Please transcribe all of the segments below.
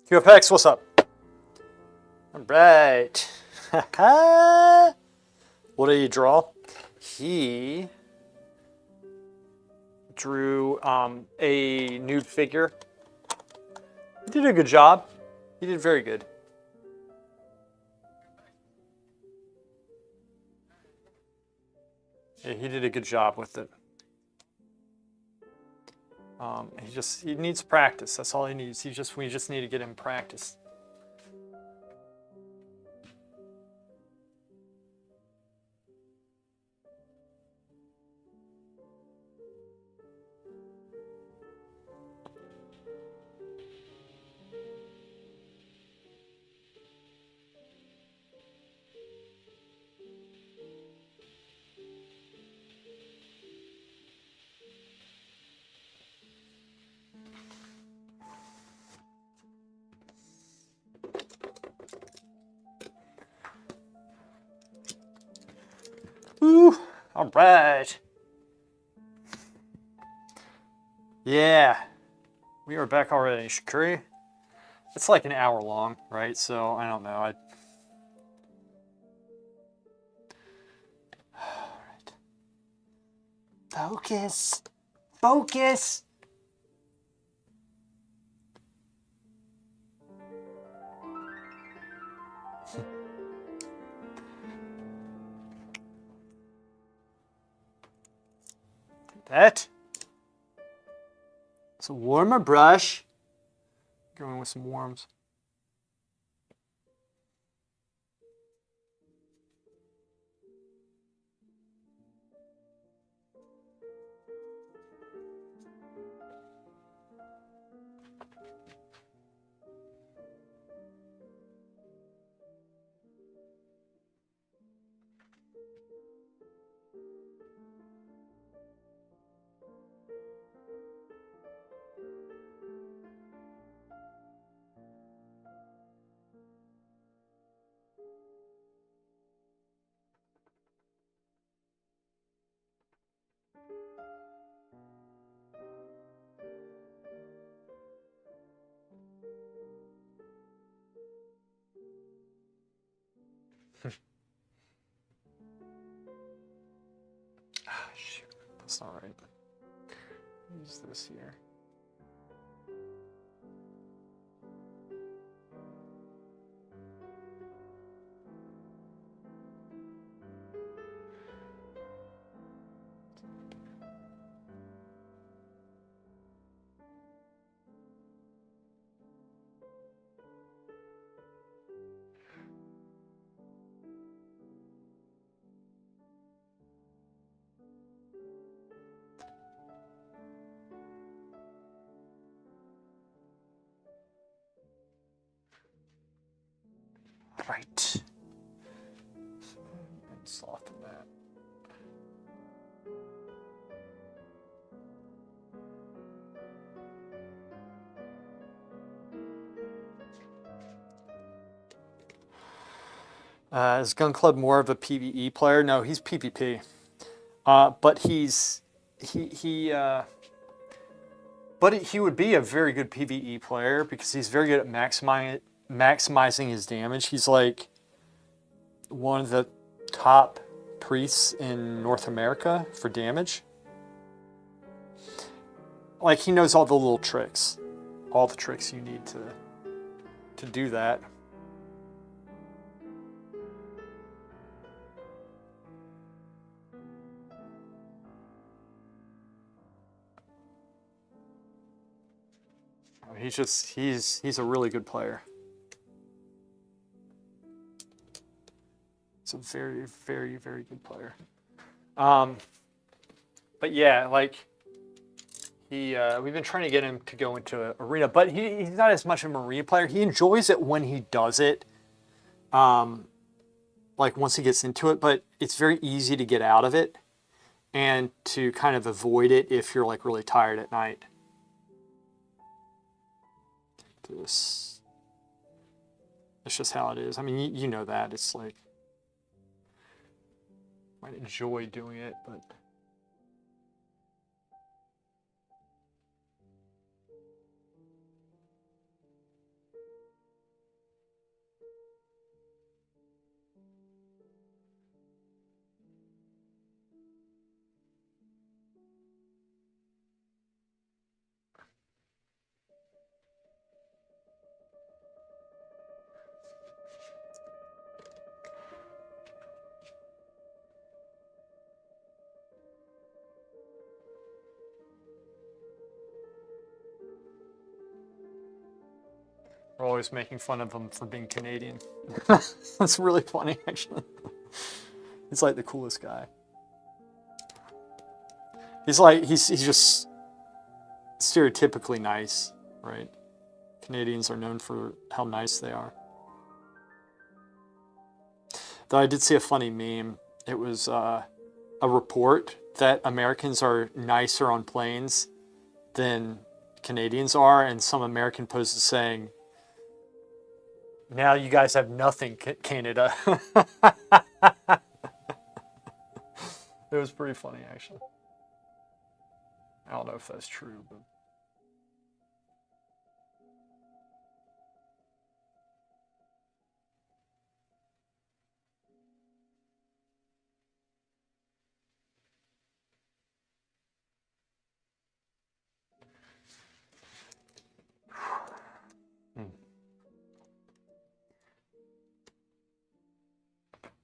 QFX, what's up? All right. What did he draw? He drew a nude figure. He did a good job. He did very good. Yeah, he did a good job with it. He needs practice. That's all he needs. We just need to get him practice. Ooh, all right. Yeah, we are back already, Shakuri. It's like an hour long, right? So I don't know. All right. Focus. Focus. That. It's a warmer brush. Going with some worms. Ah, shoot. That's not right. Use this here. Right. And soften that. Is Gun Club more of a PvE player? No, he's PvP. But he would be a very good PvE player because he's very good at maximizing his damage. He's like one of the top priests in North America for damage. Like, he knows all the little tricks, all the tricks you need to do that. He's a really good player. He's a very, very, very good player. But yeah, like, We've been trying to get him to go into an arena, but he's not as much of a marina player. He enjoys it when he does it, like once he gets into it, but it's very easy to get out of it and to kind of avoid it if you're like really tired at night. It's just how it is. I mean, you know that. It's like, I might enjoy doing it, but... We're always making fun of him for being Canadian. That's really funny, actually. He's like the coolest guy. He's just stereotypically nice, right? Canadians are known for how nice they are. Though I did see a funny meme. It was a report that Americans are nicer on planes than Canadians are, and some American post is saying, "Now you guys have nothing, Canada." It was pretty funny, actually. I don't know if that's true, but...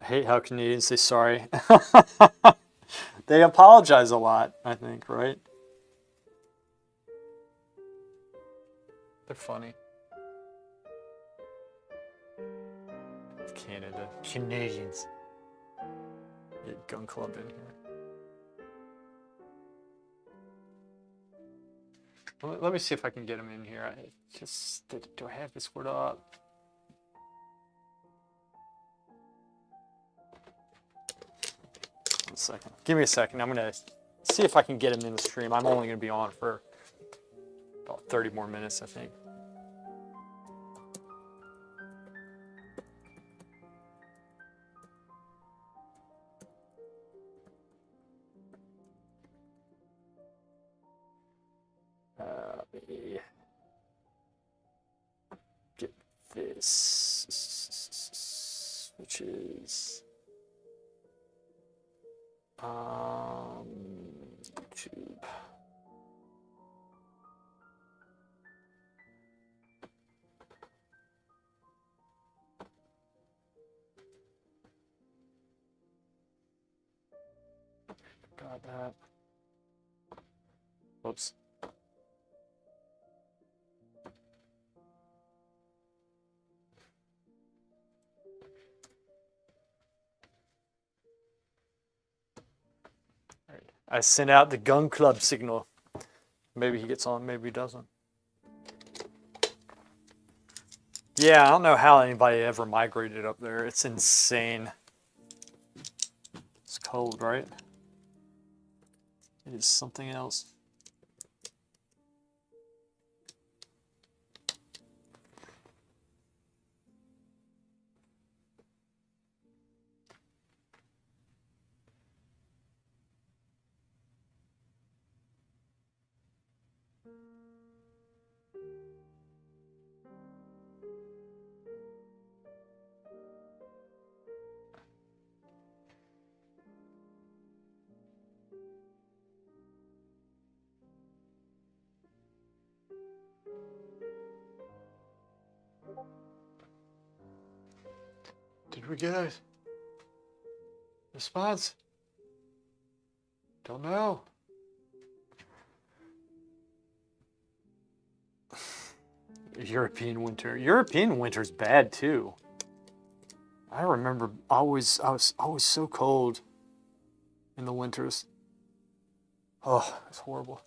I hate how Canadians say sorry. They apologize a lot, I think, right? They're funny. Canada. Canadians. Get Gun Club in here. Let me see if I can get him in here. Do I have Discord up? One second. Give me a second. I'm going to see if I can get him in the stream. I'm only going to be on for about 30 more minutes, I think. Let me get this, which is YouTube. Got that. Whoops. I sent out the Gun Club signal. Maybe he gets on, maybe he doesn't. Yeah, I don't know how anybody ever migrated up there. It's insane. It's cold, right? It is something else. Did we get a response? Don't know. European winter. European winter's bad too. I remember I was always so cold in the winters. Oh, it's horrible.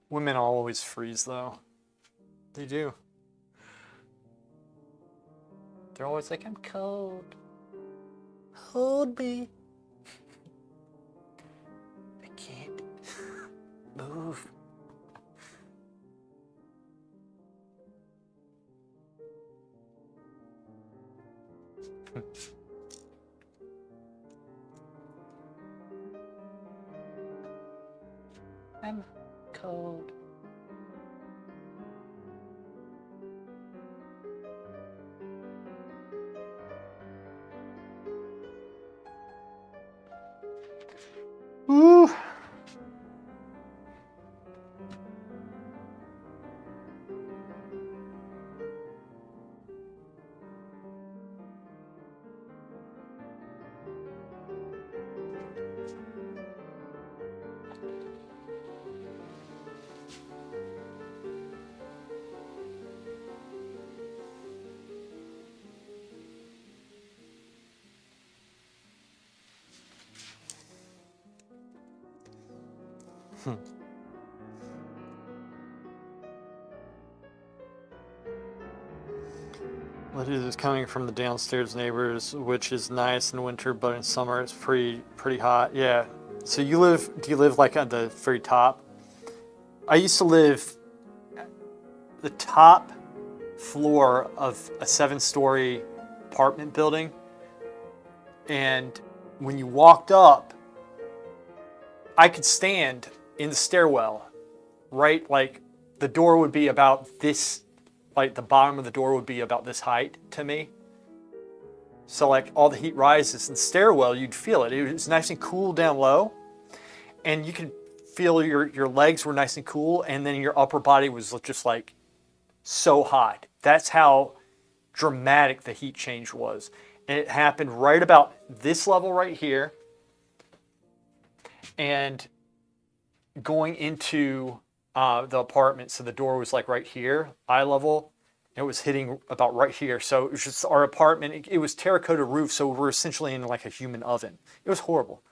Women always freeze though. They do. They're always like, I'm cold. Hold me. I can't move. I'm cold. Woo. Well, this is coming from the downstairs neighbors, which is nice in winter, but in summer it's pretty hot. Yeah. So do you live like at the very top? I used to live the top floor of a 7-story apartment building, and when you walked up, I could stand in the stairwell, right? Like the door would be about this, like the bottom of the door would be about this height to me. So like all the heat rises in the stairwell, you'd feel it. It was nice and cool down low, and you could feel your legs were nice and cool, and then your upper body was just like so hot. That's how dramatic the heat change was. And it happened right about this level right here, and going into the apartment, so the door was like right here, eye level. It was hitting about right here. So it was just our apartment. It was terracotta roof, so we're essentially in like a human oven. It was horrible.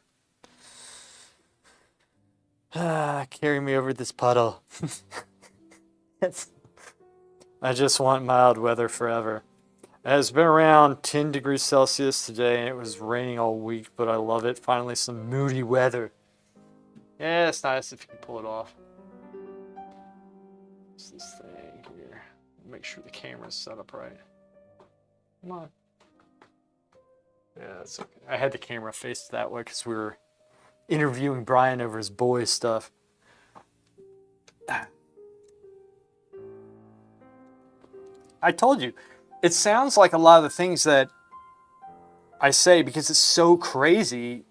Carry me over this puddle. I just want mild weather forever. It's been around 10 degrees Celsius today, and it was raining all week, but I love it. Finally, some moody weather. Yeah, it's nice if you can pull it off. What's this thing here? Make sure the camera's set up right. Come on. Yeah, that's okay. I had the camera faced that way because we were interviewing Brian over his boys stuff. I told you, it sounds like a lot of the things that I say because it's so crazy.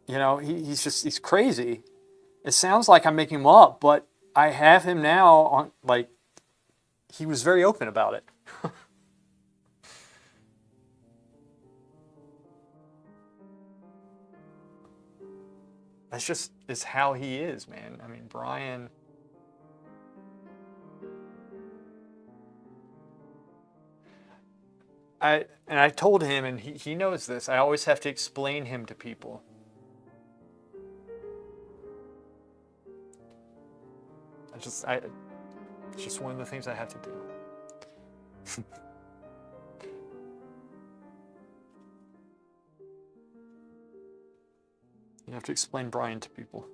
You know, he's crazy. It sounds like I'm making him up, but I have him now on, like, he was very open about it. That's just is how he is, man. I mean, Brian. I told him, and he knows this. I always have to explain him to people. It's just one of the things I have to do. You have to explain Brian to people.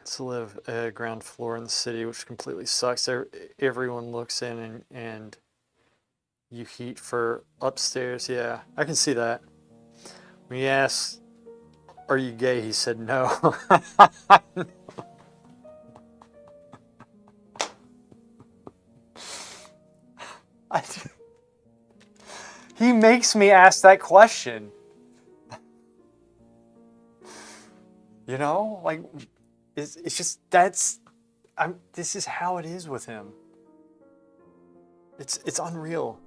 to live ground floor in the city, which completely sucks. Everyone looks in and you heat for upstairs. Yeah, I can see that. When he asked, "Are you gay?" he said no. I, he makes me ask that question. You know, like it's just this is how it is with him. It's unreal.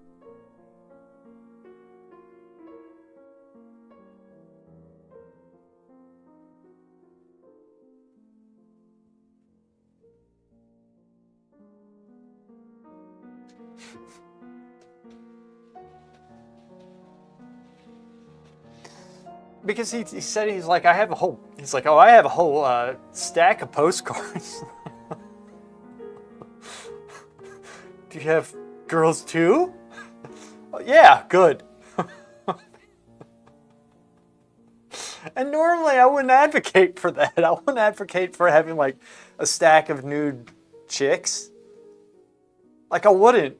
Because he said he's like, I have a whole stack of postcards. Do you have girls too? Oh, yeah, good. And normally I wouldn't advocate for that. I wouldn't advocate for having like a stack of nude chicks. Like I wouldn't.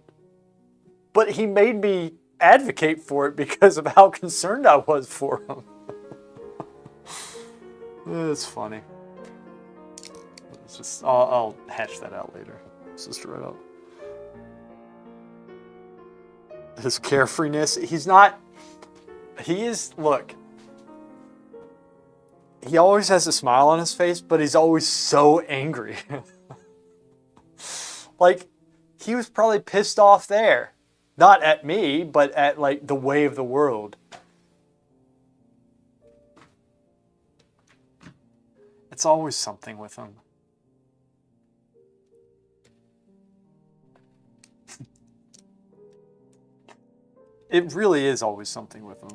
But he made me advocate for it because of how concerned I was for him. It's funny. It's just I'll hatch that out later. It's just right up. His carefreeness. He's not. He is. Look. He always has a smile on his face, but he's always so angry. Like, he was probably pissed off there. Not at me, but at, like, the way of the world. It's always something with him. It really is always something with him.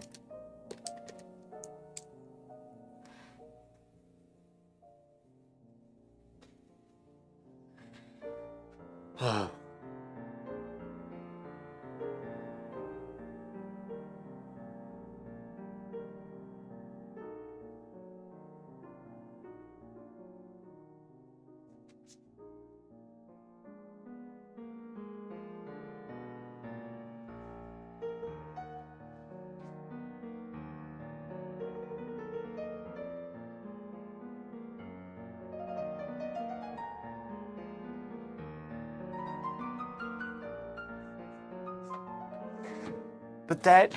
But that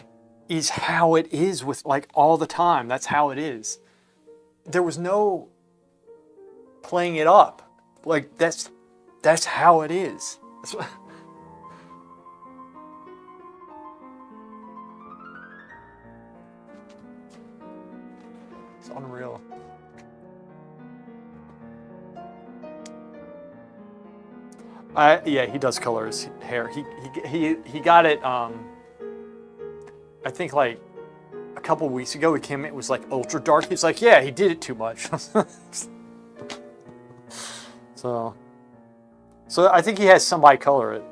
is how it is with, like, all the time. That's how it is. There was no playing it up. Like, that's how it is. That's what... It's unreal. Yeah, he does color his hair. He got it. I think like a couple weeks ago, he came. It was like ultra dark. He's like, yeah, he did it too much. So I think he has somebody color it.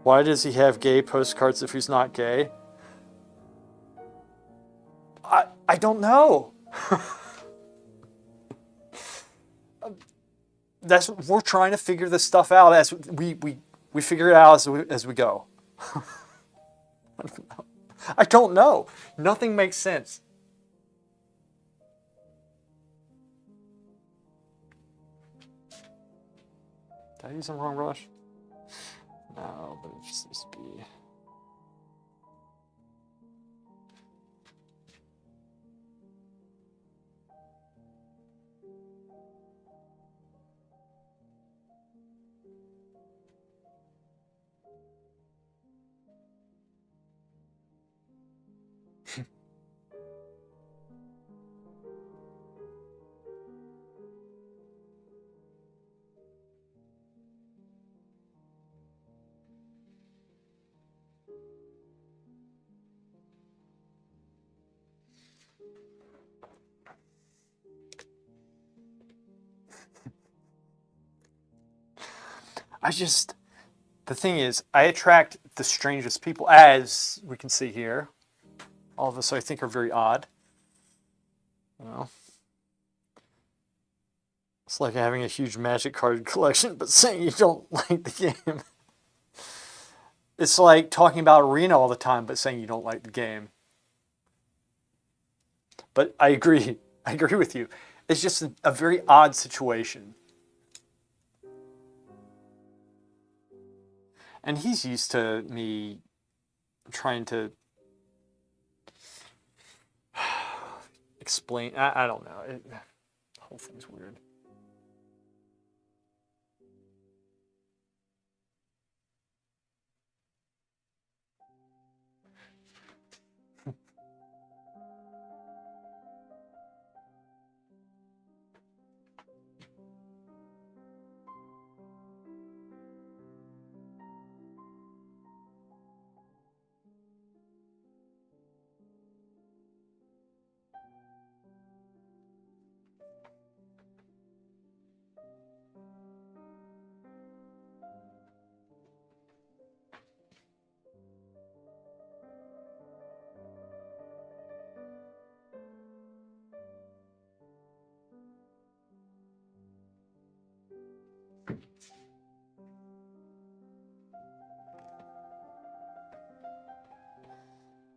Why does he have gay postcards if he's not gay? I don't know. We're trying to figure this stuff out as we figure it out as we go. I don't know. Nothing makes sense. Did I use the wrong brush? No, but it just needs to be. The thing is, I attract the strangest people, as we can see here. All of us, I think, are very odd. You know? It's like having a huge Magic card collection, but saying you don't like the game. It's like talking about Arena all the time, but saying you don't like the game. But I agree. I agree with you. It's just a very odd situation. And he's used to me trying to explain. I don't know. The whole thing's weird.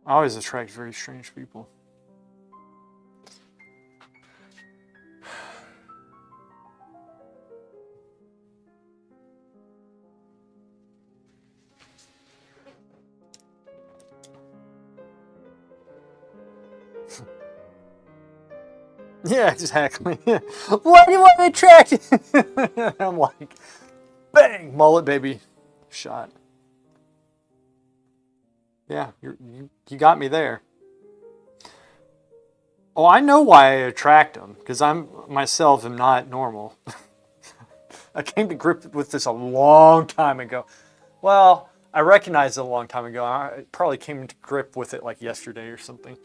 I always attract very strange people. Yeah, exactly. Why do you want to attract? I'm like, bang, mullet baby, shot. Yeah, you got me there. Oh, I know why I attract them, because I'm myself am not normal. I came to grip with this a long time ago. Well, I recognized it a long time ago. I probably came to grip with it like yesterday or something.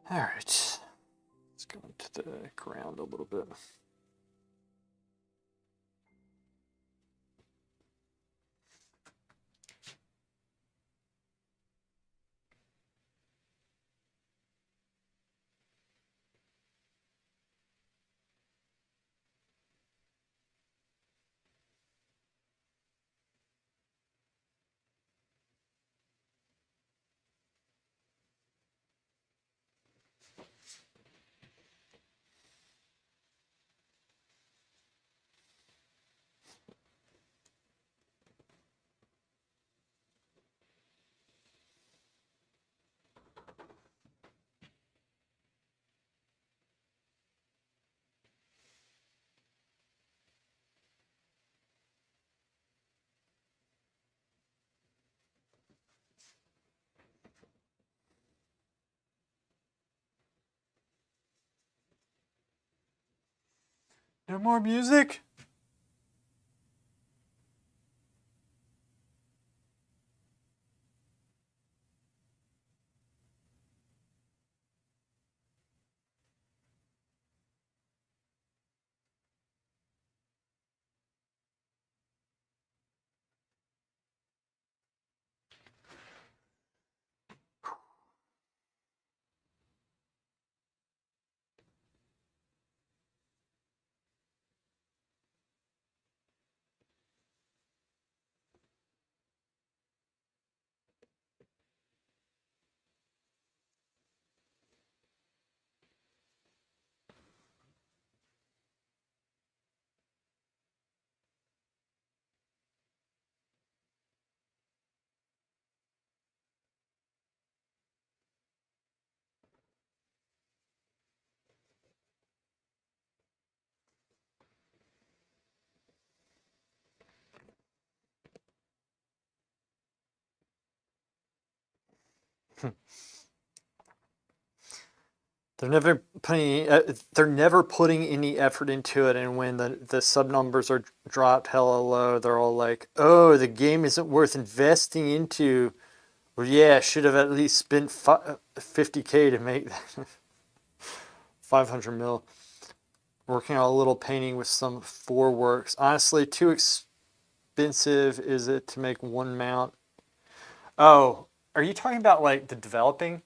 All right, let's go into the ground a little bit. No more music? They're never putting any effort into it, and when the sub numbers are dropped hella low, they're all like, "Oh, the game isn't worth investing into." Well, yeah, should have at least spent 50K to make that 500 mil. Working on a little painting with some foreworks. Honestly, too expensive is it to make one mount? Oh, are you talking about like the developing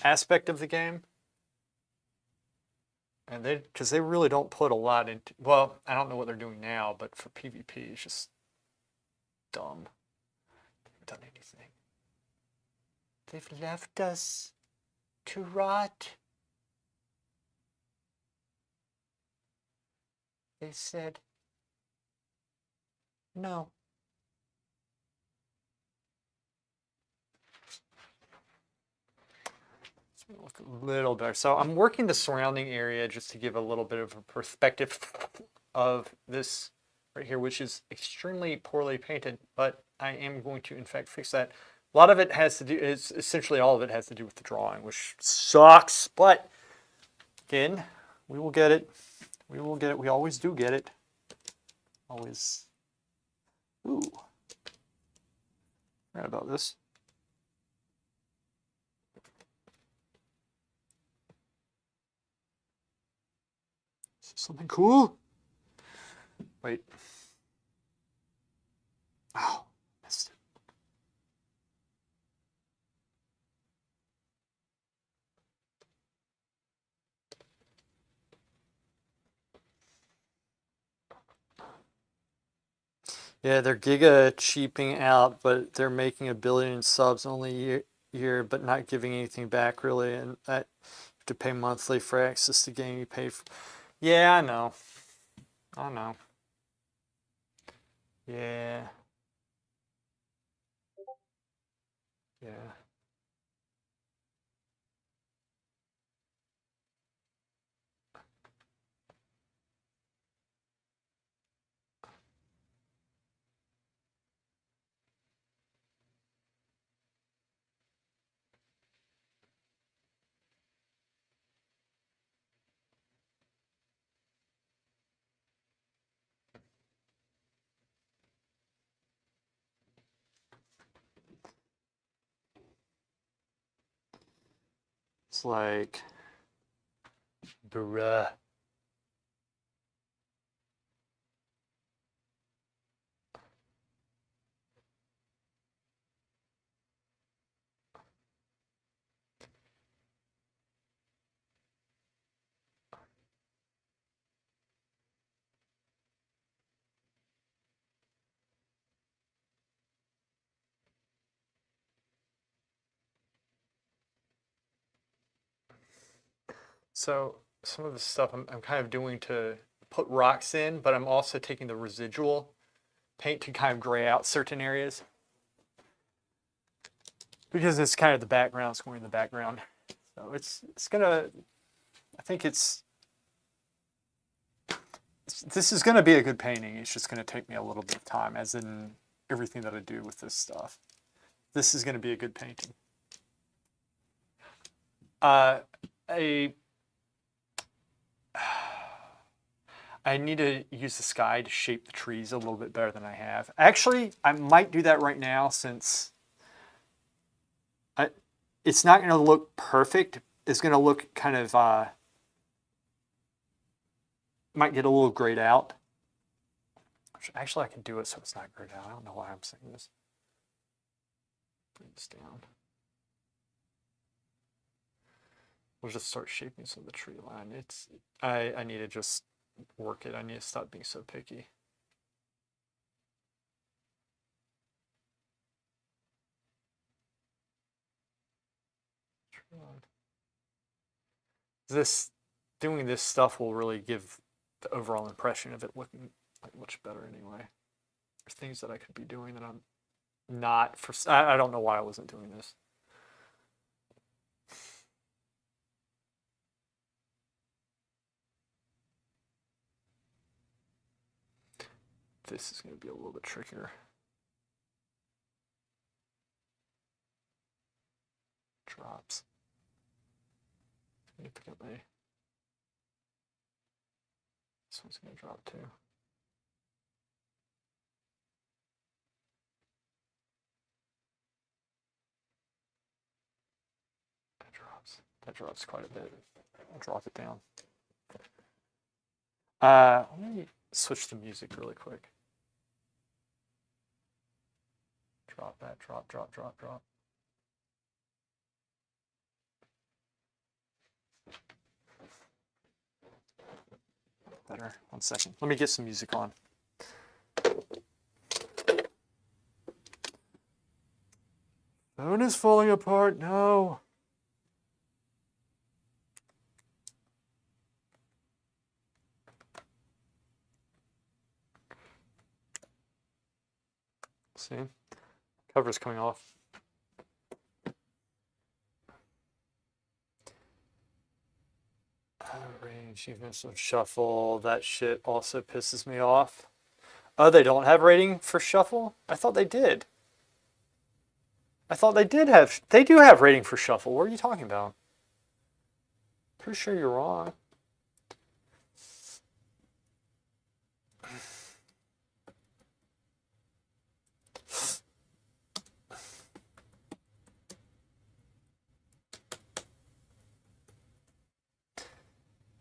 aspect of the game? And because they really don't put a lot into. Well, I don't know what they're doing now, but for PvP, it's just dumb. They haven't done anything. They've left us to rot. They said, no. Look a little better. So I'm working the surrounding area just to give a little bit of a perspective of this right here, which is extremely poorly painted, but I am going to in fact fix that. A lot of it has to do, is essentially all of it has to do with the drawing, which sucks, but again, we will get it. We will get it. We always do get it. Always. Ooh. Forgot about this. Something cool? Wait. Oh, missed it. Yeah, they're giga cheaping out, but they're making 1 billion subs only year, but not giving anything back really, and that you have to pay monthly for access to game you pay for. Yeah, I know. I know. Yeah. Yeah. It's like, bruh. So some of the stuff I'm kind of doing to put rocks in, but I'm also taking the residual paint to kind of gray out certain areas. Because it's kind of the background, it's going in the background. So it's gonna, I think this is gonna be a good painting. It's just gonna take me a little bit of time, as in everything that I do with this stuff. This is gonna be a good painting. I need to use the sky to shape the trees a little bit better than I have. Actually, I might do that right now since it's not going to look perfect. It's going to look kind of, might get a little grayed out. Actually, I can do it so it's not grayed out. I don't know why I'm saying this. Bring this down. We'll just start shaping some of the tree line. I need to just work it. I need to stop being so picky. Doing this stuff will really give the overall impression of it looking like much better anyway. There's things that I could be doing that I'm not for. I don't know why I wasn't doing this. This is going to be a little bit trickier. Drops. Let me pick up my. This one's going to drop too. That drops quite a bit. I'll drop it down. Let me switch the music really quick. Drop that, drop. Better. 1 second. Let me get some music on. Phone is falling apart. No. See? Cover's coming off. Rating achievements of shuffle. That shit also pisses me off. Oh, they don't have rating for shuffle? I thought they did. I thought they did have. They do have rating for shuffle. What are you talking about? Pretty sure you're wrong.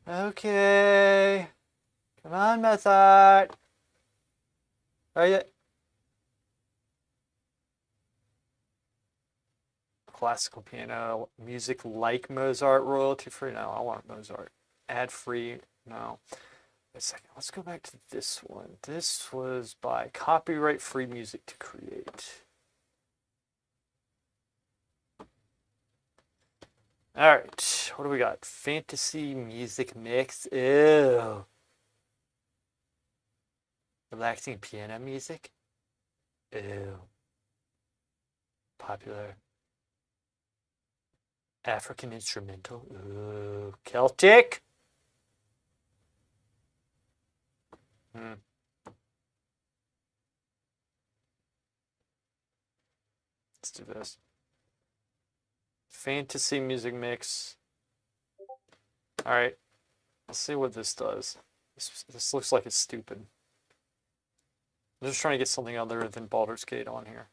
Okay. Come on, Mozart. Are you? Classical piano, music like Mozart, royalty free? No, I want Mozart. Ad free? No. Wait a second, let's go back to this one. This was by copyright free music to create. All right, what do we got? Fantasy music mix. Ew. Relaxing piano music. Ew. Popular. African instrumental. Ooh. Celtic. Let's do this. Fantasy music mix. All right, let's see what this does. This looks like it's stupid. I'm just trying to get something other than Baldur's Gate on here.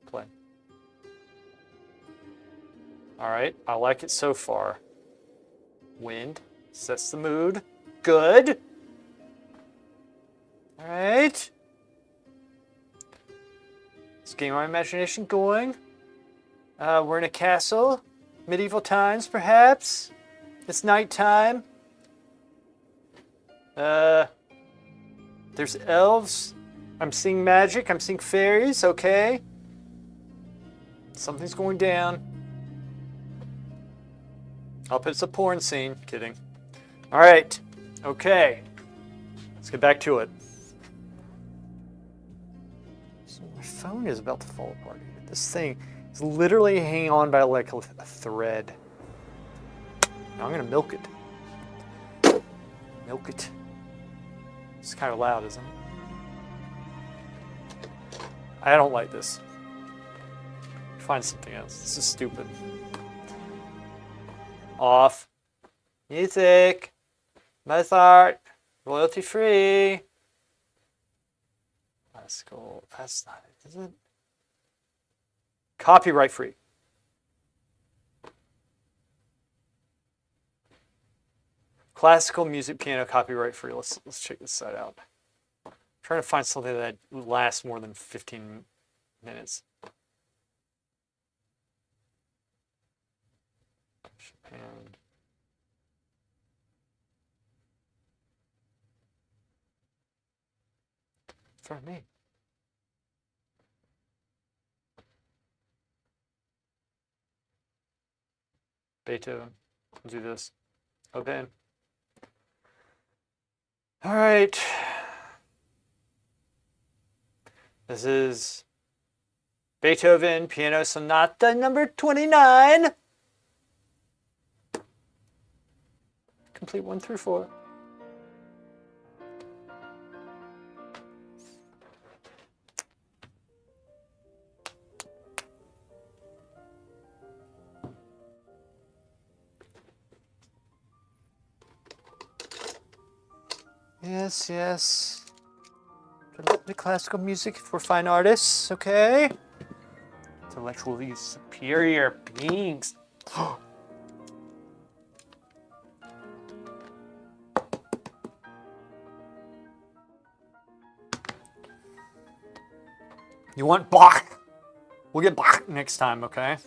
Play. All right, I like it so far. Wind sets the mood. Good. All right. Let's get my imagination going. We're in a castle. Medieval times, perhaps. It's nighttime. There's elves. I'm seeing magic. I'm seeing fairies. Okay. Something's going down. I hope it's a porn scene. Kidding. All right. Okay. Let's get back to it. So my phone is about to fall apart here. This thing is literally hanging on by like a thread. Now I'm going to milk it. Milk it. It's kind of loud, isn't it? I don't like this. Find something else. This is stupid. Off. Music. Mozart. Royalty free. Classical. That's not it, is it? Copyright free. Classical music, piano, copyright free. Let's check this site out. I'm trying to find something that lasts more than 15 minutes. Japan. For me. Beethoven. We'll do this. Open. All right. This is Beethoven Piano Sonata number 29. Complete 1 through 4. Yes, yes. The classical music for fine artists, okay? Intellectually superior beings. You want Bach? We'll get Bach next time, okay?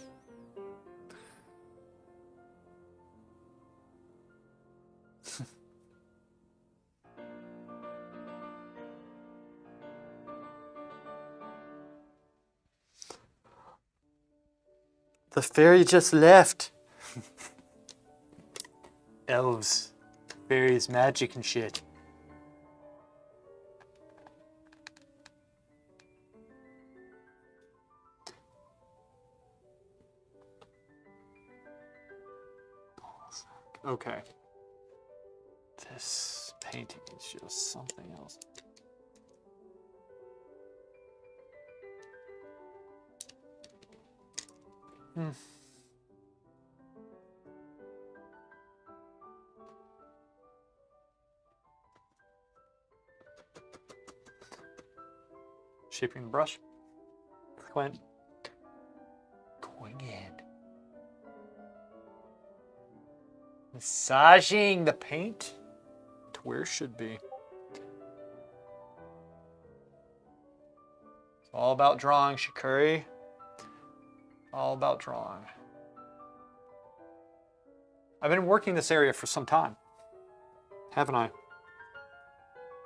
The fairy just left. Elves. Fairies, magic and shit. Okay. This painting is just something else. Shaping the brush. Going in. Massaging the paint to where it should be. It's all about drawing, Shikari. All about drawing. I've been working this area for some time, haven't I?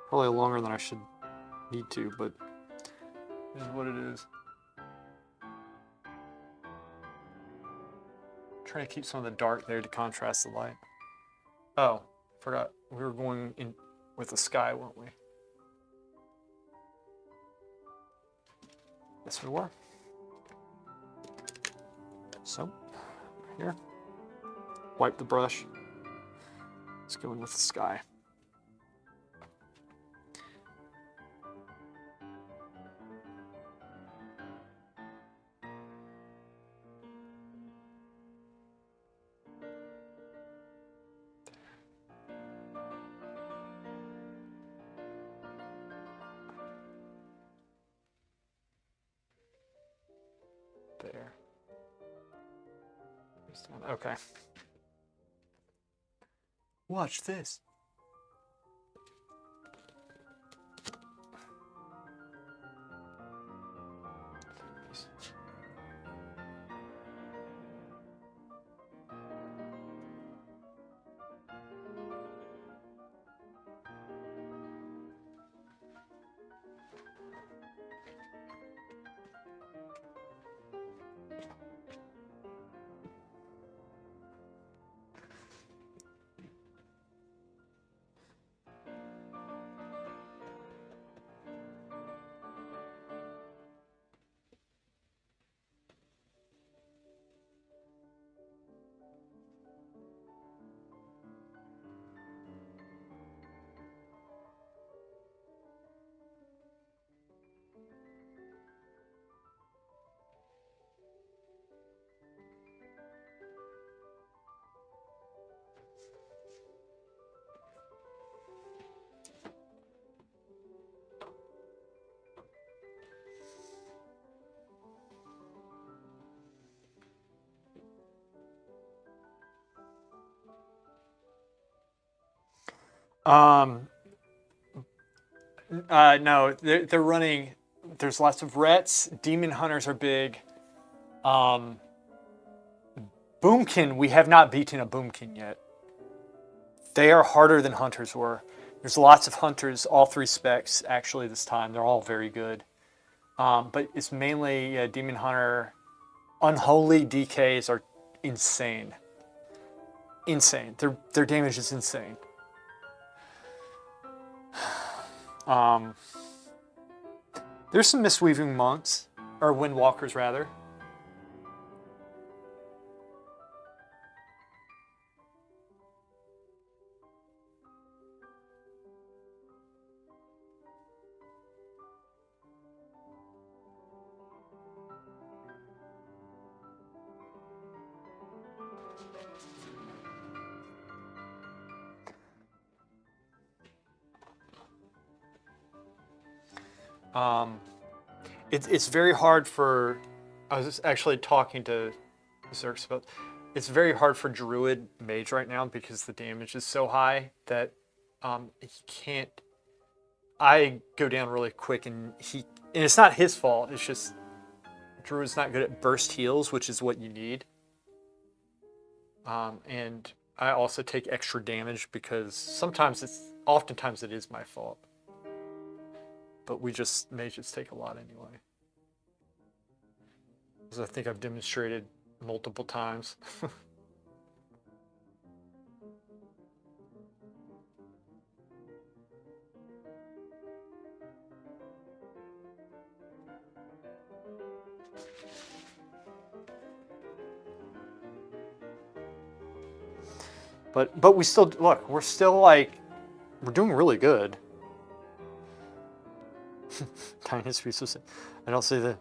Probably longer than I should need to, but it is what it is. Trying to keep some of the dark there to contrast the light. Oh, forgot. We were going in with the sky, weren't we? Yes, we were. So, here. Wipe the brush. Let's go in with the sky. There. Okay. Watch this. Um, no, they're running. There's lots of Rets. Demon Hunters are big. Um, Boomkin, we have not beaten a Boomkin yet. They are harder than Hunters were. There's lots of Hunters, all 3 specs actually this time. They're all very good. But it's mainly Demon Hunter. Unholy DKs are insane. Insane. Their damage is insane. There's some Mistweaving Monks, or Windwalkers rather. It's very hard for. I was just actually talking to Zerx about. It's very hard for Druid Mage right now because the damage is so high that he can't. I go down really quick and it's not his fault. It's just Druid's not good at burst heals, which is what you need. And I also take extra damage because oftentimes it is my fault. But mages take a lot anyway. As I think I've demonstrated multiple times. But we still look. We're still we're doing really good. Tiniest piece of. I don't say that.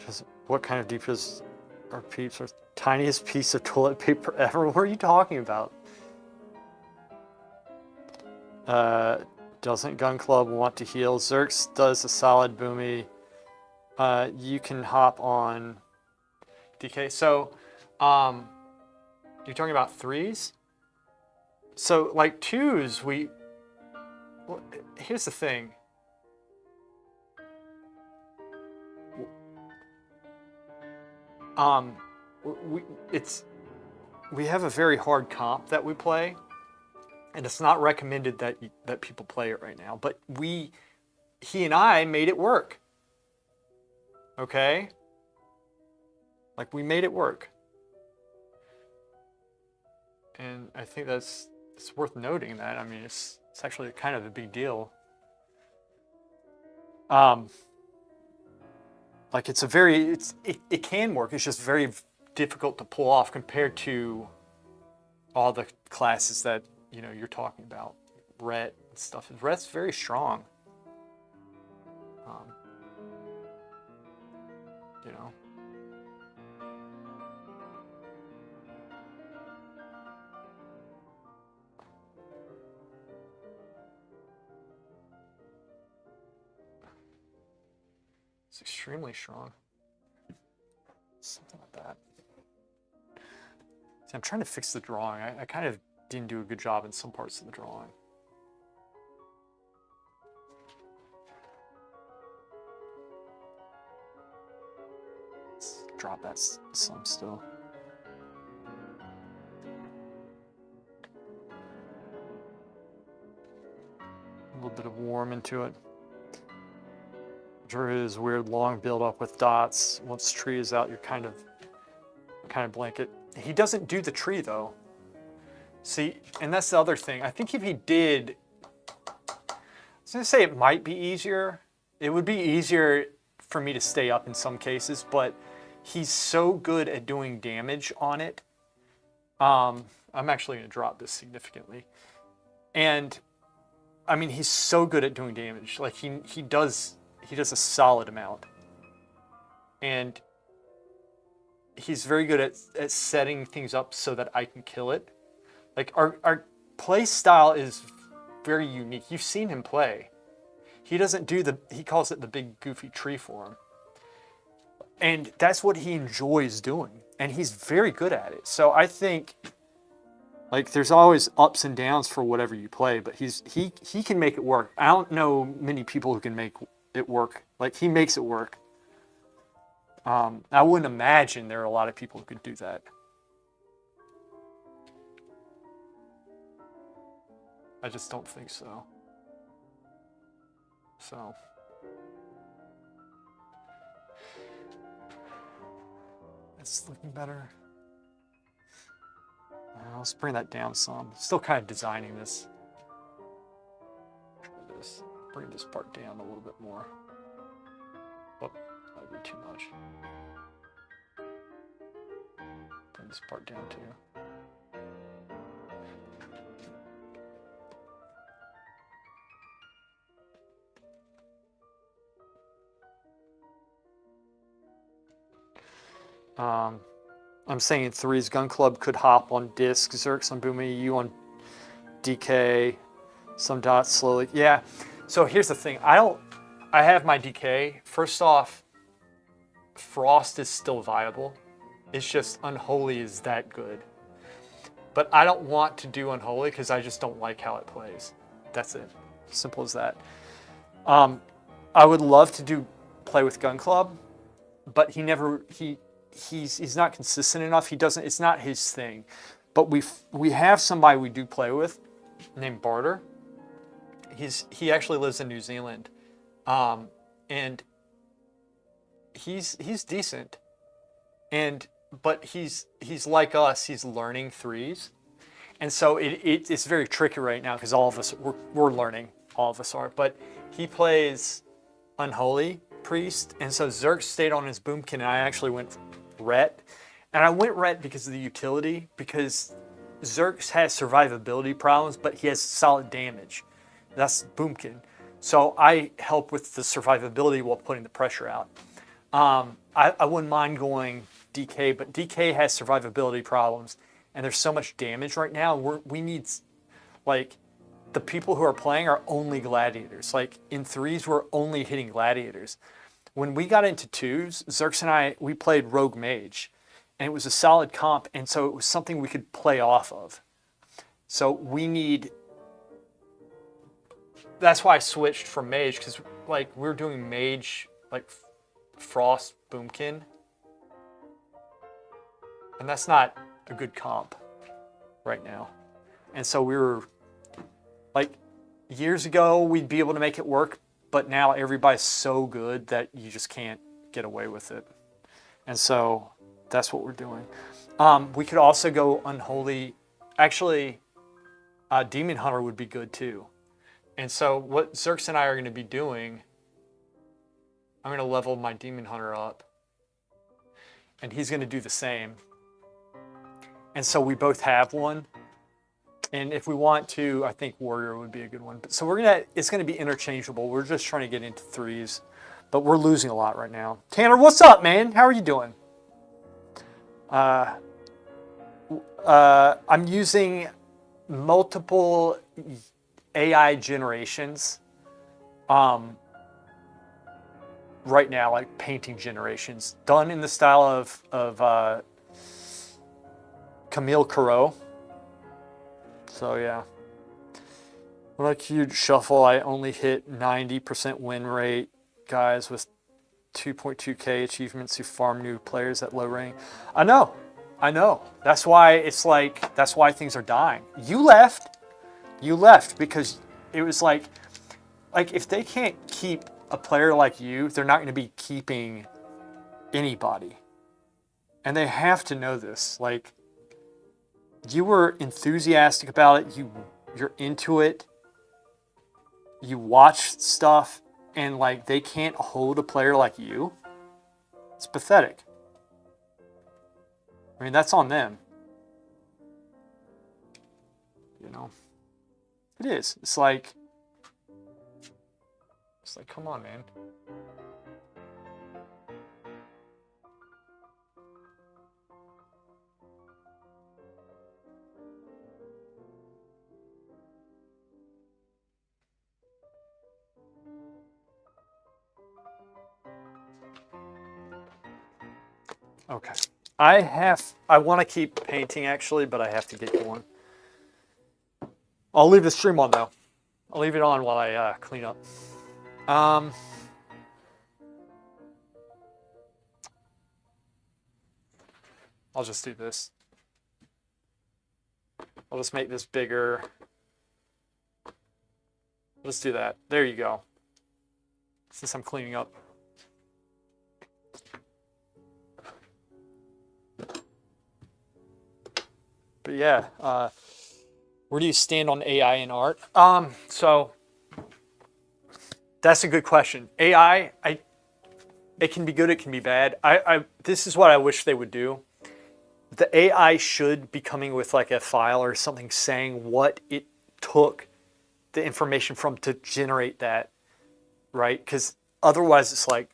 Just what kind of deepest or peeps or tiniest piece of toilet paper ever? What are you talking about? Doesn't Gun Club want to heal? Zerx does a solid boomy. You can hop on DK. So, you're talking about 3s? So, 2s, well, here's the thing. We have a very hard comp that we play, and it's not recommended that people play it right now. But he and I made it work. Okay, we made it work, and I think it's worth noting that. I mean, it's actually kind of a big deal. It can work. It's just very difficult to pull off compared to all the classes that you're talking about. Ret and stuff. Ret's very strong. It's extremely strong. Something like that. See, I'm trying to fix the drawing. I kind of didn't do a good job in some parts of the drawing. Let's drop that some still. A little bit of warm into it. His weird long build up with dots. Once tree is out, you're kind of blanket. He doesn't do the tree though. See, and that's the other thing. I think if he did, I was gonna say it might be easier. It would be easier for me to stay up in some cases, but he's so good at doing damage on it. I'm actually gonna drop this significantly. And I mean, he's so good at doing damage. He does a solid amount. And he's very good at setting things up so that I can kill it. Our play style is very unique. You've seen him play. He doesn't do he calls it the big goofy tree form. And that's what he enjoys doing. And he's very good at it. So I think Like there's always ups and downs for whatever you play, but he can make it work. I don't know many people who can make it work. Like he makes it work. I wouldn't imagine there are a lot of people who could do that. I just don't think so. So. It's looking better. Let's bring that down some. Still kind of designing this. Bring this part down a little bit more. Oh, that would be too much. Bring this part down too. I'm saying threes. Gun Club could hop on disc. Zerks on Boomy. You on DK. Some dots slowly. Yeah. So here's the thing. I have my DK. First off, Frost is still viable. It's just Unholy is that good. But I don't want to do Unholy because I just don't like how it plays. That's it. Simple as that. I would love to play with Gun Club, but he's not consistent enough. He doesn't. It's not his thing. But we have somebody we do play with, named Barter. He actually lives in New Zealand, and he's decent, but he's like us. He's learning threes, and so it's very tricky right now because all of us we're learning. All of us are. But he plays Unholy Priest, and so Zerk stayed on his Boomkin, and I actually went Ret. And I went Ret because of the utility, because Zerk has survivability problems, but he has solid damage. That's Boomkin. So I help with the survivability while putting the pressure out. I wouldn't mind going DK, but DK has survivability problems, and there's so much damage right now. We need, like, the people who are playing are only gladiators. Like, in threes, we're only hitting gladiators. When we got into twos, Zerks and I, we played Rogue Mage, and it was a solid comp, and so it was something we could play off of. So we need... That's why I switched from Mage, because, like, we're doing Mage, like, Frost Boomkin, and that's not a good comp right now. And so we were... Like, years ago, we'd be able to make it work, but now everybody's so good that you just can't get away with it. And so that's what we're doing. We could also go Unholy. Actually, Demon Hunter would be good too. And so what Zerks and I are going to be doing, I'm going to level my Demon Hunter up, and he's going to do the same. And so we both have one. And if we want to, I think Warrior would be a good one. But so it's gonna be interchangeable. We're just trying to get into threes, but we're losing a lot right now. Tanner, what's up, man? How are you doing? I'm using multiple AI generations right now, like painting generations, done in the style of Camille Corot. So yeah, like huge shuffle. I only hit 90% win rate guys with 2.2k achievements who farm new players at low rank. I know. That's why it's like, that's why things are dying. You left because it was like if they can't keep a player like you, they're not going to be keeping anybody, and they have to know this. Like, you were enthusiastic about it. You're into it. You watch stuff, and like they can't hold a player like you. It's pathetic. I mean, that's on them. You know, it is. It's like, come on, man. Okay. I want to keep painting actually, but I have to get going. I'll leave the stream on though. I'll leave it on while I clean up. I'll just do this. I'll just make this bigger. Let's do that. There you go. Since I'm cleaning up. But yeah, where do you stand on AI in art? So that's a good question. AI, it can be good, it can be bad. This is what I wish they would do. The AI should be coming with like a file or something saying what it took the information from to generate that, right? Because otherwise it's like,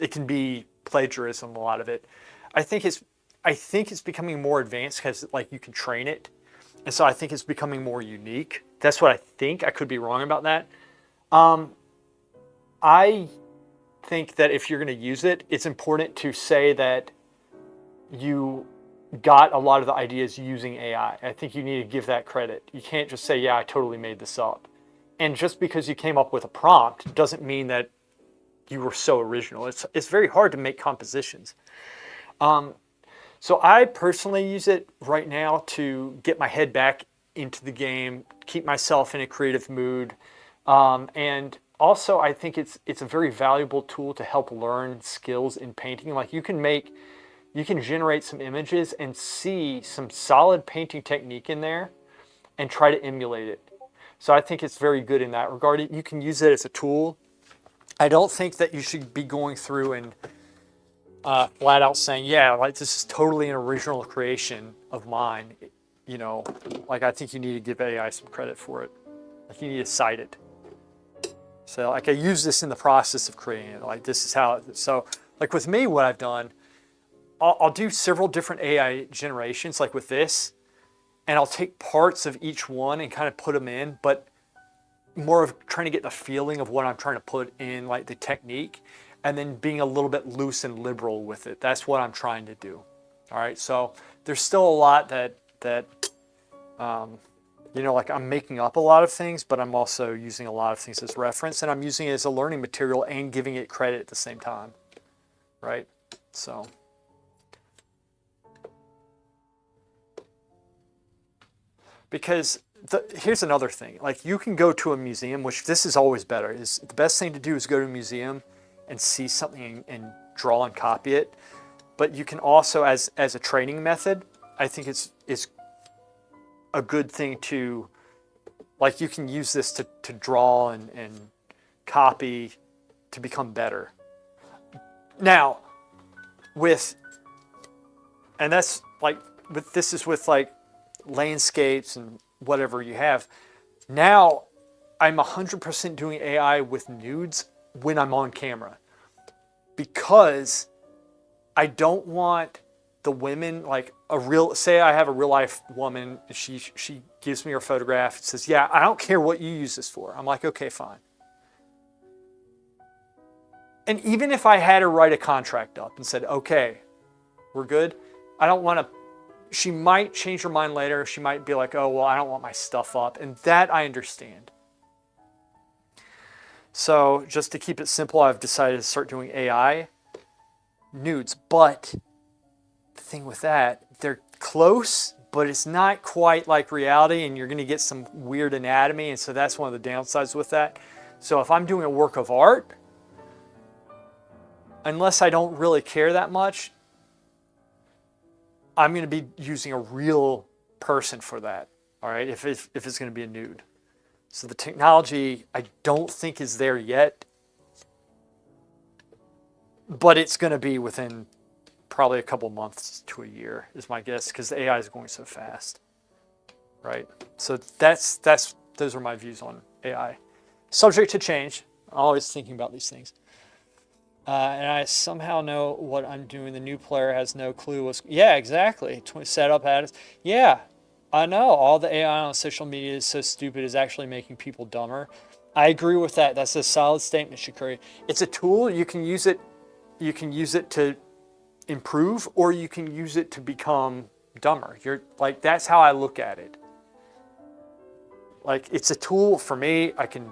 it can be plagiarism, a lot of it. I think it's becoming more advanced because like you can train it. And so I think it's becoming more unique. That's what I think. I could be wrong about that. I think that if you're going to use it, it's important to say that you got a lot of the ideas using AI. I think you need to give that credit. You can't just say, yeah, I totally made this up. And just because you came up with a prompt doesn't mean that you were so original. It's very hard to make compositions. So I personally use it right now to get my head back into the game, keep myself in a creative mood. And also I think it's a very valuable tool to help learn skills in painting. Like you can generate some images and see some solid painting technique in there and try to emulate it. So I think it's very good in that regard. You can use it as a tool. I don't think that you should be going through and flat out saying, yeah, like this is totally an original creation of mine. You know, like I think you need to give AI some credit for it. Like you need to cite it. So like I use this in the process of creating it. Like this is how, so like with me, what I've done, I'll do several different AI generations like with this, and I'll take parts of each one and kind of put them in, but more of trying to get the feeling of what I'm trying to put in, like the technique, and then being a little bit loose and liberal with it. That's what I'm trying to do. All right, so there's still a lot that you know, like I'm making up a lot of things, but I'm also using a lot of things as reference, and I'm using it as a learning material and giving it credit at the same time, right? So. Because here's another thing, like you can go to a museum, which this is always better, is the best thing to do is go to a museum and see something and draw and copy it. But you can also, as a training method, I think it's a good thing to, like you can use this to draw and copy to become better. Now, and that's like, this is with like landscapes and whatever you have. Now I'm 100% doing AI with nudes when I'm on camera, because I don't want the women, like say I have a real life woman, she gives me her photograph and says, yeah, I don't care what you use this for. I'm like, okay, fine. And even if I had her write a contract up and said, okay, we're good, I don't want to. She might change her mind later. She might be like, oh, well, I don't want my stuff up. And that I understand. So just to keep it simple, I've decided to start doing AI nudes. But the thing with that, they're close, but it's not quite like reality, and you're going to get some weird anatomy. And so that's one of the downsides with that. So if I'm doing a work of art, unless I don't really care that much, I'm going to be using a real person for that, all right, if it's going to be a nude. So the technology, I don't think is there yet, but it's going to be within probably a couple months to a year is my guess, because the AI is going so fast, right? So those are my views on AI. Subject to change. I'm always thinking about these things. And I somehow know what I'm doing. The new player has no clue what's... Yeah, exactly. Setup ads. Yeah, I know. All the AI on social media is so stupid, is actually making people dumber. I agree with that. That's a solid statement, Shakuri. It's a tool. You can use it. You can use it to improve, or you can use it to become dumber. That's how I look at it. Like, it's a tool for me. I can,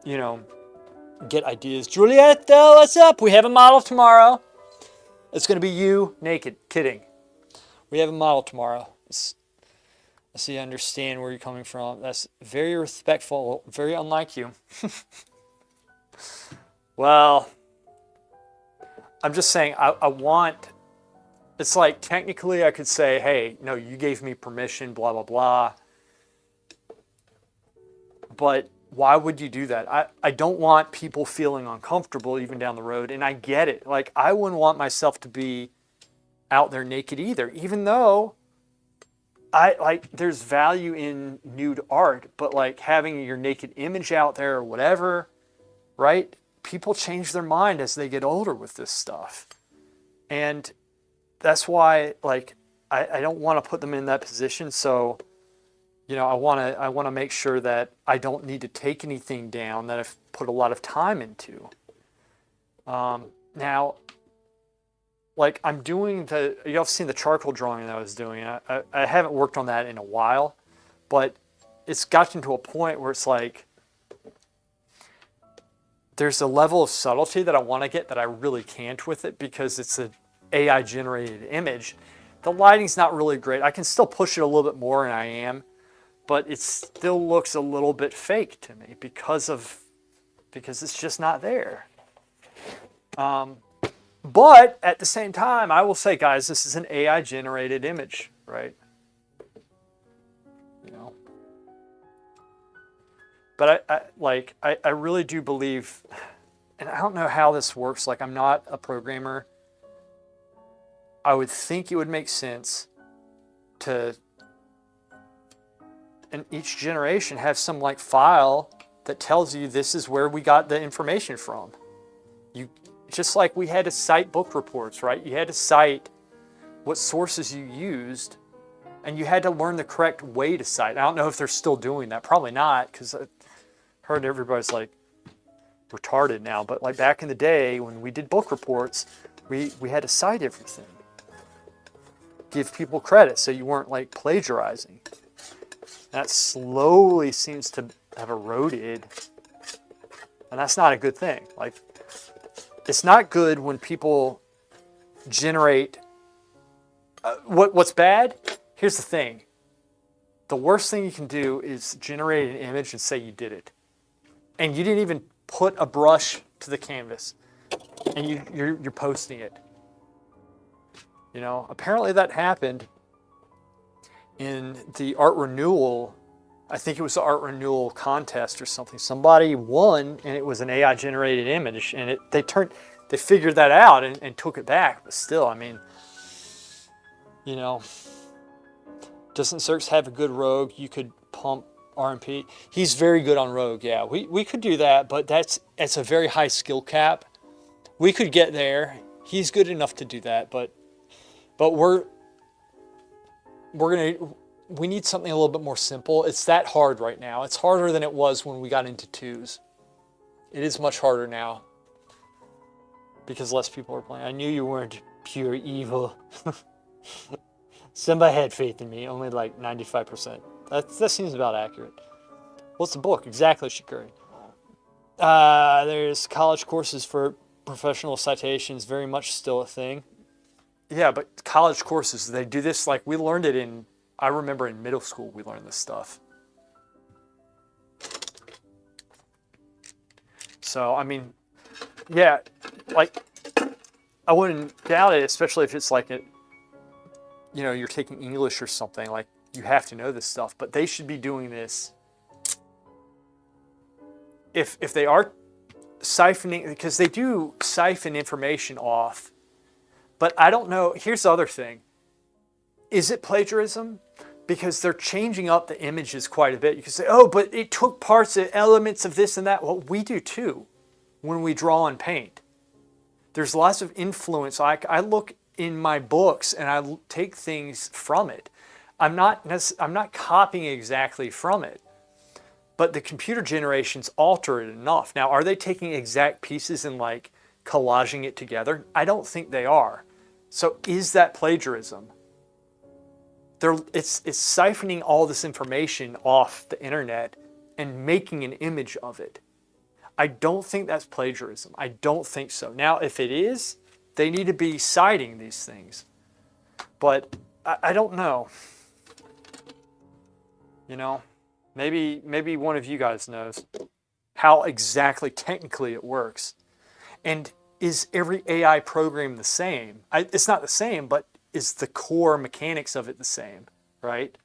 you know, get ideas. Juliet, what's up? We have a model tomorrow. It's going to be you naked. Kidding. We have a model tomorrow. I see, I understand where you're coming from. That's very respectful, very unlike you. Well, I'm just saying, I want, it's like technically I could say, hey, no, you gave me permission, blah, blah, blah. But why would you do that? I don't want people feeling uncomfortable even down the road. And I get it. Like, I wouldn't want myself to be out there naked either, even though there's value in nude art, but like having your naked image out there or whatever, right? People change their mind as they get older with this stuff. And that's why, like, I don't want to put them in that position. So, you know, I want to make sure that I don't need to take anything down that I've put a lot of time into. Now, like, I'm doing you all have seen the charcoal drawing that I was doing. I haven't worked on that in a while, but it's gotten to a point where it's like, there's a level of subtlety that I want to get that I really can't with it because it's an AI generated image. The lighting's not really great. I can still push it a little bit more, and I am, but it still looks a little bit fake to me because it's just not there. But at the same time, I will say, guys, this is an AI generated image, right? You know. But I really do believe, and I don't know how this works. Like, I'm not a programmer. I would think it would make sense to, in each generation, have some like file that tells you this is where we got the information from. Just like we had to cite book reports, right? You had to cite what sources you used, and you had to learn the correct way to cite. I don't know if they're still doing that. Probably not, because I heard everybody's like retarded now. But like back in the day when we did book reports, we had to cite everything. Give people credit so you weren't like plagiarizing. That slowly seems to have eroded, and that's not a good thing. Like, it's not good when people generate. What's bad? Here's the thing. The worst thing you can do is generate an image and say you did it, and you didn't even put a brush to the canvas, and you're posting it. You know, apparently that happened in the art renewal. I think it was the art renewal contest or something. Somebody won, and it was an AI generated image, and they figured that out and took it back. But still, I mean, you know, doesn't Xerx have a good rogue? You could pump RMP. He's very good on rogue. Yeah, we could do that, but that's a very high skill cap. We could get there. He's good enough to do that, but we need something a little bit more simple. It's that hard right now. It's harder than it was when we got into twos. It is much harder now because less people are playing. I knew you weren't pure evil. Somebody had faith in me, only like 95%. That seems about accurate. What's the book? Exactly, Shikuri. There's college courses for professional citations, very much still a thing. Yeah, but college courses, they do this, like we learned it I remember in middle school we learned this stuff. So, I mean, yeah, like, I wouldn't doubt it, especially if it's like, you're taking English or something, like, you have to know this stuff, but they should be doing this. If they are siphoning, because they do siphon information off, but I don't know, here's the other thing. Is it plagiarism? Because they're changing up the images quite a bit. You can say, oh, but it took parts and elements of this and that. Well, we do too when we draw and paint. There's lots of influence. I look in my books and I take things from it. I'm not copying exactly from it, but the computer generations alter it enough. Now, are they taking exact pieces and like collaging it together? I don't think they are. So is that plagiarism? it's siphoning all this information off the internet and making an image of it. I don't think that's plagiarism. I don't think so. Now, if it is, they need to be citing these things. But I don't know. You know, maybe one of you guys knows how exactly technically it works. And is every AI program the same? It's not the same, but is the core mechanics of it the same, right?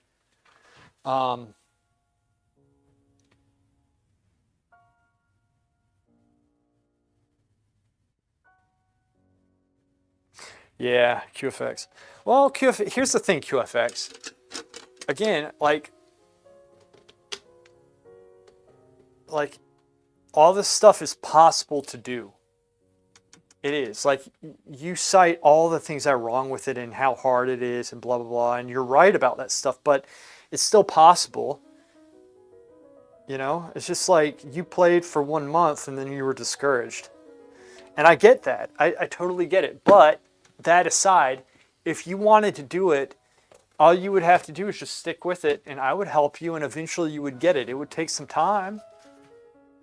Yeah, QFX. Well, here's the thing, QFX. Again, like all this stuff is possible to do. It is. Like, you cite all the things that are wrong with it and how hard it is and blah, blah, blah, and you're right about that stuff, but it's still possible. You know? It's just like you played for 1 month and then you were discouraged. And I get that. I totally get it. But that aside, if you wanted to do it, all you would have to do is just stick with it, and I would help you, and eventually you would get it. It would take some time.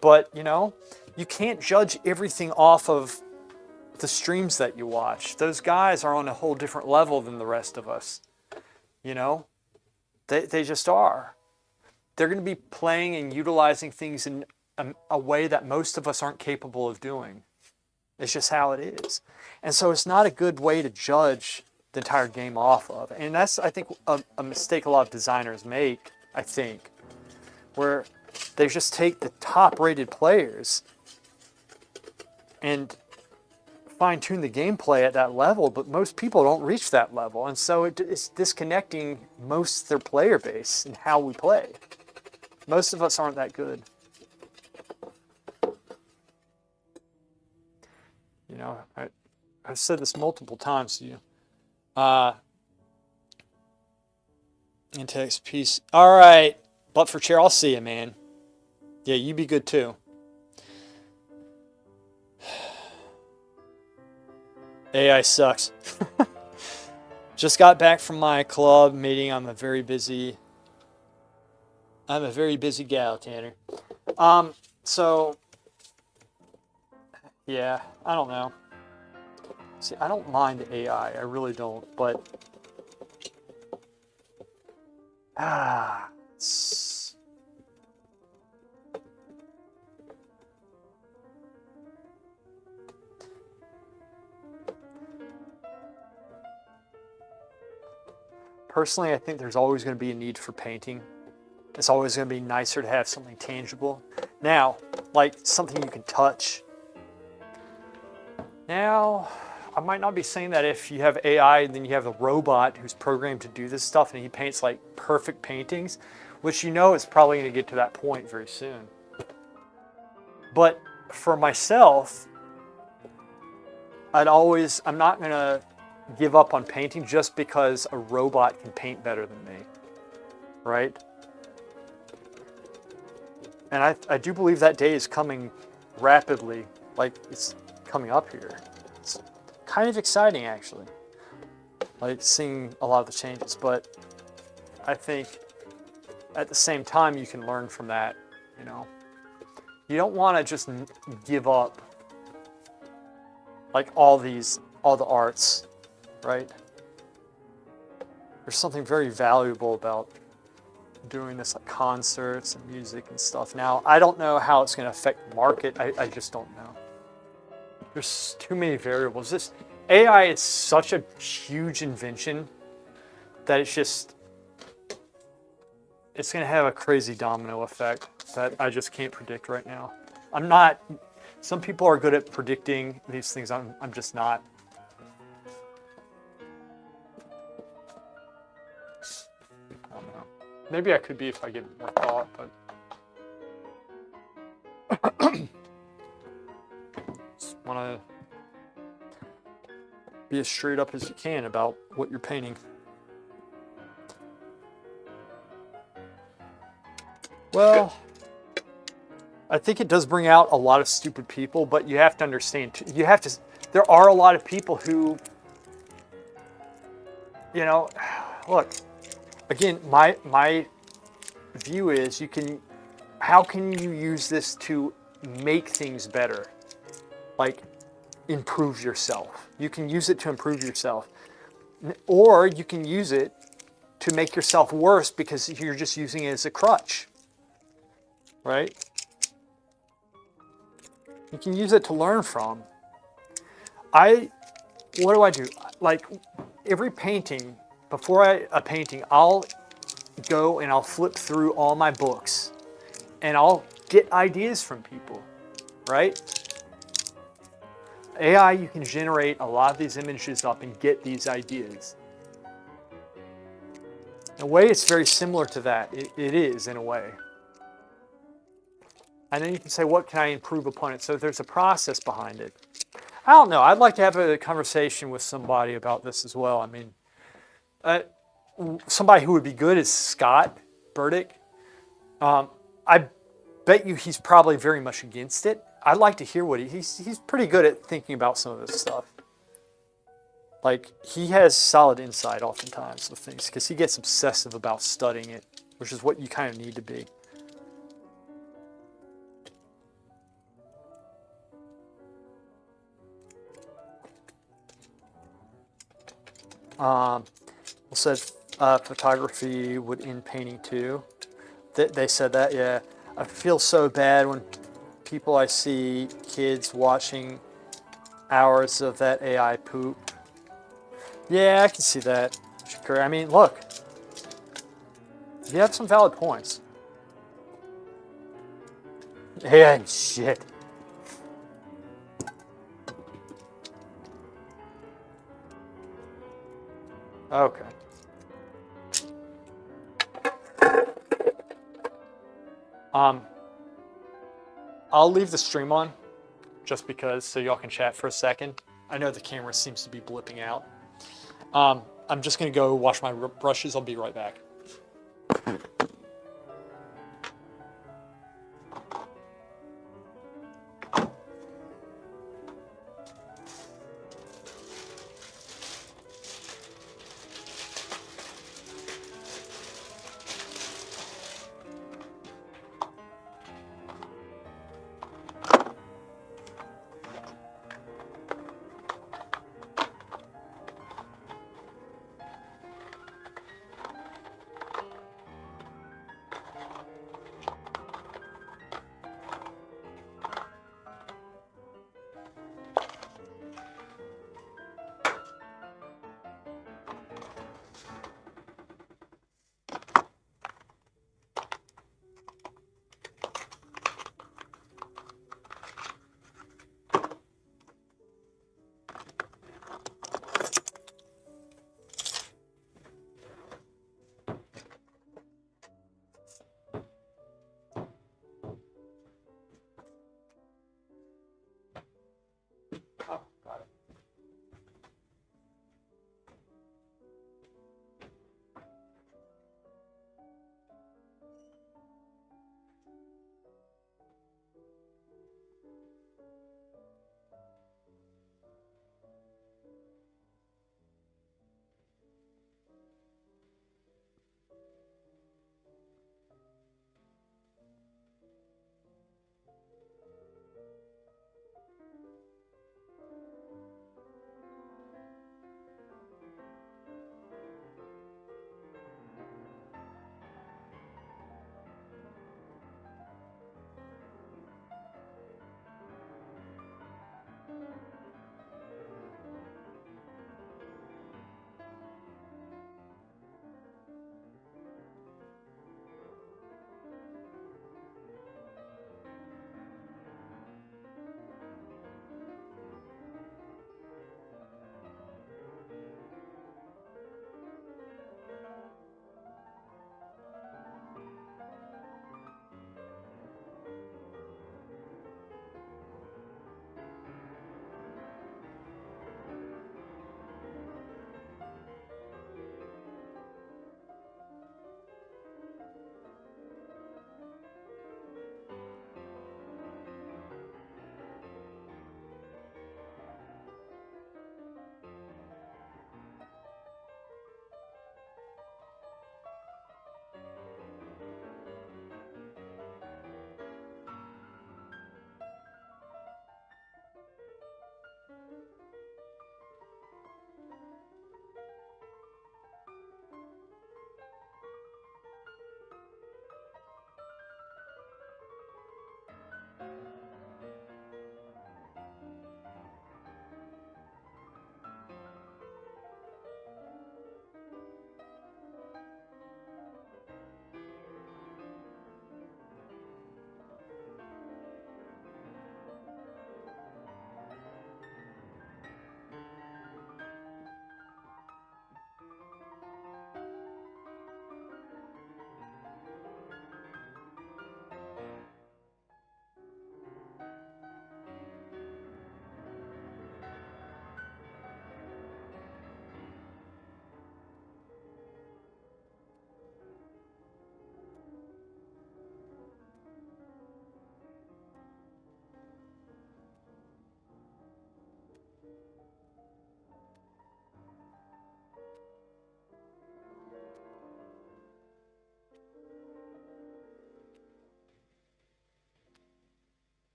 But, you know, you can't judge everything off of the streams that you watch. Those guys are on a whole different level than the rest of us. You know? They just are. They're going to be playing and utilizing things in a way that most of us aren't capable of doing. It's just how it is. And so it's not a good way to judge the entire game off of. And that's, I think, a mistake a lot of designers make, I think, where they just take the top-rated players and fine-tune the gameplay at that level, but most people don't reach that level. And so it's disconnecting most of their player base and how we play. Most of us aren't that good. You know, I've said this multiple times to you. Intex peace. All right, but for chair, I'll see you, man. Yeah, you be good too. AI sucks. Just got back from my club meeting. I'm a very busy gal, Tanner. So yeah, I don't know. See, I don't mind the AI. I really don't, but it's, personally, I think there's always going to be a need for painting. It's always going to be nicer to have something tangible. Now, like something you can touch. Now, I might not be saying that if you have AI and then you have a robot who's programmed to do this stuff and he paints like perfect paintings, which you know is probably going to get to that point very soon. But for myself, I'm not going to give up on painting just because a robot can paint better than me, right? And I do believe that day is coming rapidly, like it's coming up here. It's kind of exciting, actually, like seeing a lot of the changes, but I think at the same time you can learn from that. You know, you don't want to just give up like all the arts, right? There's something very valuable about doing this, like concerts and music and stuff. Now, I don't know how it's going to affect the market. I just don't know. There's too many variables. This AI is such a huge invention that it's going to have a crazy domino effect that I just can't predict right now. Some people are good at predicting these things. I'm just not. I don't know. Maybe I could be if I give it more thought, but just want to be as straight up as you can about what you're painting. Well, I think it does bring out a lot of stupid people, but you have to understand, there are a lot of people who, you know, look, again, my view is how can you use this to make things better? Like improve yourself. You can use it to improve yourself. Or you can use it to make yourself worse because you're just using it as a crutch. Right? You can use it to learn from. What do? Like every painting, a painting, I'll go and I'll flip through all my books and I'll get ideas from people, right? AI, you can generate a lot of these images up and get these ideas. In a way, it's very similar to that. It is, in a way. And then you can say, what can I improve upon it? So there's a process behind it. I don't know. I'd like to have a conversation with somebody about this as well. I mean, somebody who would be good is Scott Burdick. I bet you he's probably very much against it. I'd like to hear what he's pretty good at thinking about some of this stuff. Like, he has solid insight oftentimes with things because he gets obsessive about studying it, which is what you kind of need to be. Said photography would end painting too. They said that, yeah. I feel so bad when people I see, kids watching hours of that AI poop. Yeah, I can see that, Shakur. I mean, look, you have some valid points. Yeah, shit. Okay. I'll leave the stream on just because, so y'all can chat for a second. I know the camera seems to be blipping out. I'm just gonna go wash my brushes. I'll be right back.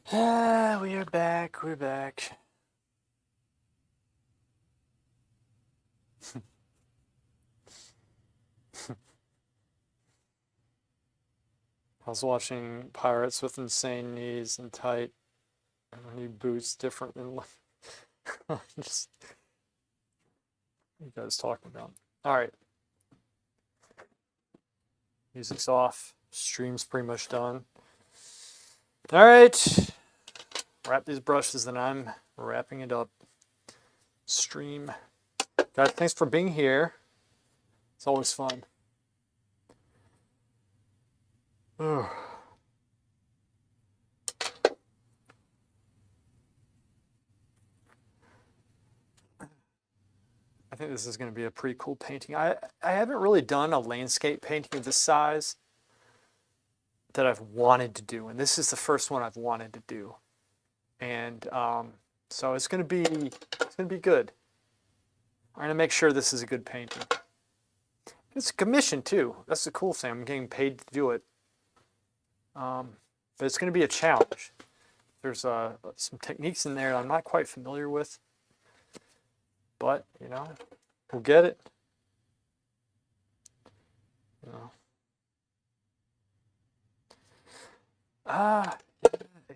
Ah, we are back. We're back. I was watching Pirates with Insane Knees and Tight. And he boots different than just what you guys talking about. All right, music's off. Stream's pretty much done. All right, wrap these brushes, and I'm wrapping it up. Stream, guys. Thanks for being here. It's always fun. I think this is going to be a pretty cool painting. I haven't really done a landscape painting of this size that I've wanted to do, and this is the first one I've wanted to do, and so it's going to be good. I'm going to make sure this is a good painting. It's a commission too. That's the cool thing. I'm getting paid to do it, but it's going to be a challenge. There's some techniques in there I'm not quite familiar with, but you know, we'll get it. You know.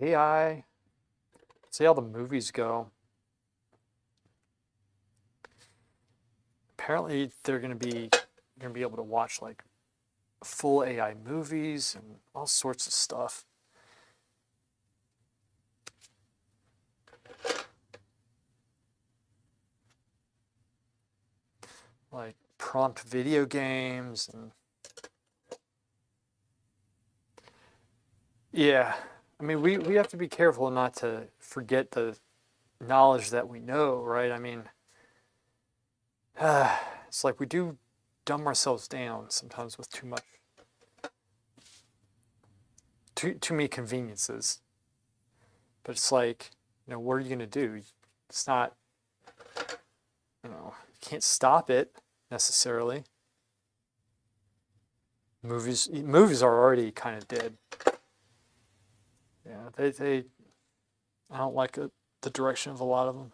AI. See how the movies go. Apparently, they're going to be able to watch like full AI movies and all sorts of stuff. Like prompt video games and yeah. I mean, we have to be careful not to forget the knowledge that we know, right? I mean, it's like we do dumb ourselves down sometimes with too many conveniences. But it's like, you know, what are you gonna do? It's not, you know, you can't stop it necessarily. Movies are already kind of dead. Yeah, they I don't like the direction of a lot of them.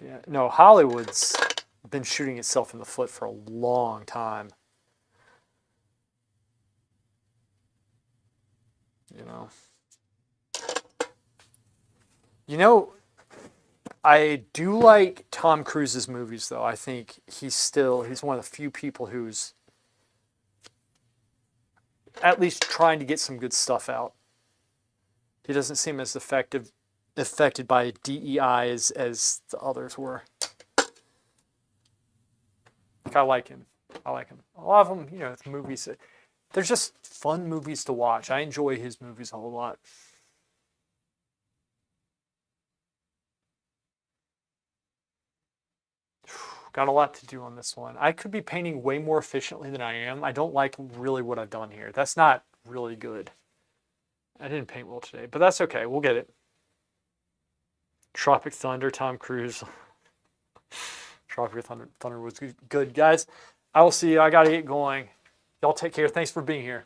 Yeah, no, Hollywood's been shooting itself in the foot for a long time. You know. You know, I do like Tom Cruise's movies, though. I think he's one of the few people who's at least trying to get some good stuff out. He doesn't seem as affected by DEI as the others were. I like him. I like him. A lot of them, it's movies. They're just fun movies to watch. I enjoy his movies a whole lot. Got a lot to do on this one. I could be painting way more efficiently than I am. I don't like really what I've done here. That's not really good. I didn't paint well today, but that's okay. We'll get it. Tropic Thunder, Tom Cruise. Tropic Thunder was good. Guys, I will see you. I got to get going. Y'all take care. Thanks for being here.